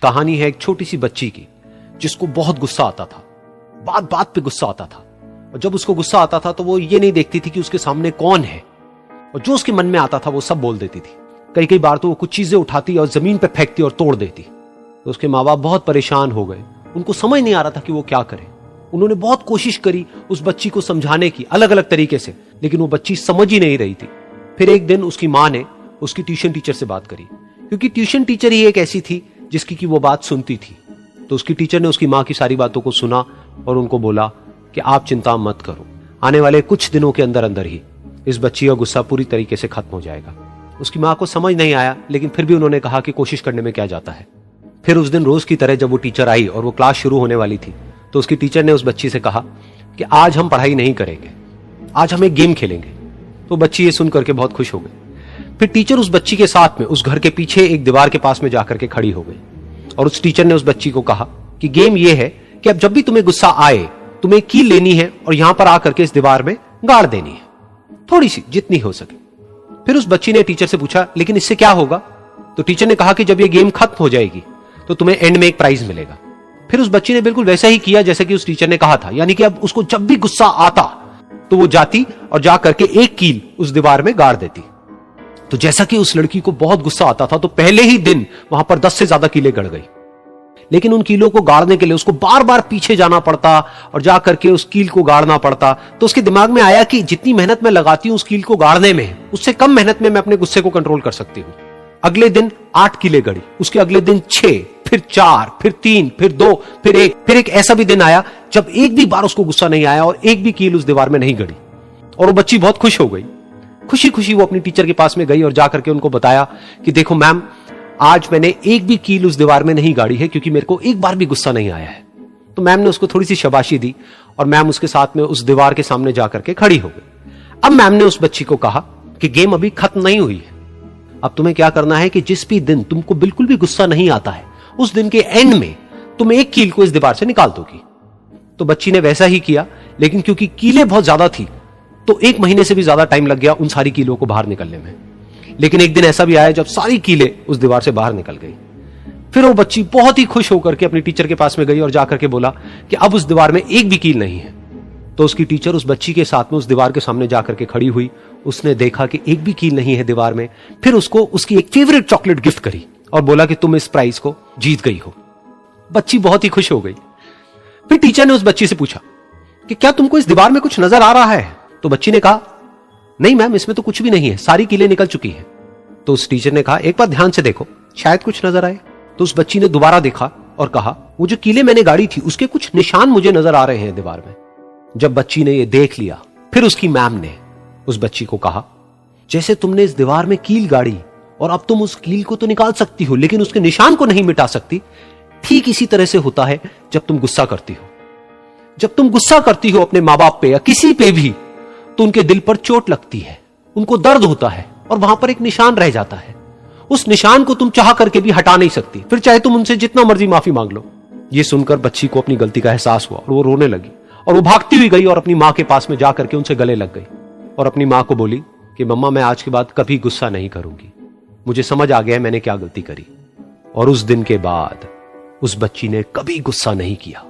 कहानी है एक छोटी सी बच्ची की जिसको बहुत गुस्सा आता था, बात बात पे गुस्सा आता था। और जब उसको गुस्सा आता था तो वो ये नहीं देखती थी कि उसके सामने कौन है, और जो उसके मन में आता था वो सब बोल देती थी। कई कई बार तो वो कुछ चीजें उठाती और जमीन पे फेंकती और तोड़ देती। तो उसके माँ बाप बहुत परेशान हो गए, उनको समझ नहीं आ रहा था कि वो क्या करें। उन्होंने बहुत कोशिश करी उस बच्ची को समझाने की अलग अलग तरीके से, लेकिन वो बच्ची समझ ही नहीं रही थी। फिर एक दिन उसकी माँ ने उसकी ट्यूशन टीचर से बात करी, क्योंकि ट्यूशन टीचर ही एक ऐसी थी जिसकी कि वो बात सुनती थी। तो उसकी टीचर ने उसकी माँ की सारी बातों को सुना और उनको बोला कि आप चिंता मत करो, आने वाले कुछ दिनों के अंदर अंदर ही इस बच्ची का गुस्सा पूरी तरीके से खत्म हो जाएगा। उसकी माँ को समझ नहीं आया, लेकिन फिर भी उन्होंने कहा कि कोशिश करने में क्या जाता है। फिर उस दिन रोज की तरह जब वो टीचर आई और वो क्लास शुरू होने वाली थी, तो उसकी टीचर ने उस बच्ची से कहा कि आज हम पढ़ाई नहीं करेंगे, आज हम एक गेम खेलेंगे। तो बच्ची ये सुन करके बहुत खुश हो गई। फिर टीचर उस बच्ची के साथ में उस घर के पीछे एक दीवार के पास में जाकर के खड़ी हो गई, और उस टीचर ने उस बच्ची को कहा कि गेम ये है कि अब जब भी तुम्हें गुस्सा आए, तुम्हें कील लेनी है और यहां पर आकर के इस दीवार में गाड़ देनी है, थोड़ी सी, जितनी हो सके। फिर उस बच्ची ने टीचर से पूछा, लेकिन इससे क्या होगा? तो टीचर ने कहा कि जब ये गेम खत्म हो जाएगी तो तुम्हें एंड में एक प्राइज मिलेगा। फिर उस बच्ची ने बिल्कुल वैसा ही किया जैसे कि उस टीचर ने कहा था, यानी कि अब उसको जब भी गुस्सा आता तो वो जाती और जा करके एक कील उस दीवार में गाड़ देती। तो जैसा कि उस लड़की को बहुत गुस्सा आता था, तो पहले ही दिन वहां पर 10 से ज्यादा कीलें गड़ गई। लेकिन उन कीलों को गाड़ने के लिए उसको बार बार पीछे जाना पड़ता और जा करके उस कील को गाड़ना पड़ता। तो उसके दिमाग में आया कि जितनी मेहनत मैं लगाती हूं उस कील को गाड़ने में, उससे कम मेहनत में मैं अपने गुस्से को कंट्रोल कर सकती हूं। अगले दिन 8 कीलें गड़ी, उसके अगले दिन 6, फिर 4, फिर 3, फिर 2, फिर 1। फिर एक ऐसा भी दिन आया जब एक भी बार उसको गुस्सा नहीं आया और एक भी कील उस दीवार में नहीं गड़ी, और वो बच्ची बहुत खुश हो गई। खुशी खुशी वो अपनी टीचर के पास में गई और जाकर के उनको बताया कि देखो मैम, आज मैंने एक भी कील उस दीवार में नहीं गाड़ी है, क्योंकि मेरे को एक बार भी गुस्सा नहीं आया है। तो मैम ने उसको थोड़ी सी शाबाशी दी और मैम उसके साथ में उस दीवार के सामने जाकर के खड़ी हो गई। अब मैम ने उस बच्ची को कहा कि गेम अभी खत्म नहीं हुई है, अब तुम्हें क्या करना है कि जिस भी दिन तुमको बिल्कुल भी गुस्सा नहीं आता है, उस दिन के एंड में तुम एक कील को इस दीवार से निकाल दोगी। तो बच्ची ने वैसा ही किया, लेकिन क्योंकि कीलें बहुत ज्यादा थी तो 1 महीने से भी ज्यादा टाइम लग गया उन सारी कीलों को बाहर निकलने में। लेकिन एक दिन ऐसा भी आया जब सारी कीलें उस दीवार से बाहर निकल गई। फिर वो बच्ची बहुत ही खुश होकर के अपनी टीचर के पास में गई और जाकर के बोला कि अब उस दीवार में एक भी कील नहीं है। तो उसकी टीचर उस बच्ची के साथ में उस दीवार के सामने जाकर के खड़ी हुई, उसने देखा कि एक भी कील नहीं है दीवार में। फिर उसको उसकी एक फेवरेट चॉकलेट गिफ्ट करी और बोला कि तुम इस प्राइज को जीत गई हो। बच्ची बहुत ही खुश हो गई। फिर टीचर ने उस बच्ची से पूछा कि क्या तुमको इस दीवार में कुछ नजर आ रहा है? तो बच्ची ने कहा, नहीं मैम, इसमें तो कुछ भी नहीं है, सारी कीलें निकल चुकी हैं। तो उस टीचर ने कहा, एक बार ध्यान से देखो, शायद कुछ नजर आए। तो उस बच्ची ने दोबारा देखा और कहा, वो जो कीलें मैंने गाड़ी थी उसके कुछ निशान मुझे नजर आ रहे हैं दीवार में। जब बच्ची ने ये देख लिया, फिर उसकी मैम ने उस बच्ची को कहा, जैसे तुमने इस दीवार में कील गाड़ी और अब तुम उस कील को तो निकाल सकती हो लेकिन उसके निशान को नहीं मिटा सकती, ठीक इसी तरह से होता है जब तुम गुस्सा करती हो। जब तुम गुस्सा करती हो अपने माँ बाप पे या किसी पे भी, तो उनके दिल पर चोट लगती है, उनको दर्द होता है और वहां पर एक निशान रह जाता है। उस निशान को तुम चाह करके भी हटा नहीं सकती, फिर चाहे तुम उनसे जितना मर्जी माफी मांग लो। ये सुनकर बच्ची को अपनी गलती का एहसास हुआ और वो रोने लगी और वो भागती हुई गई और अपनी माँ के पास में जाकर के उनसे गले लग गई और अपनी माँ को बोली कि मम्मा, मैं आज के बाद कभी गुस्सा नहीं करूंगी, मुझे समझ आ गया मैंने क्या गलती करी। और उस दिन के बाद उस बच्ची ने कभी गुस्सा नहीं किया।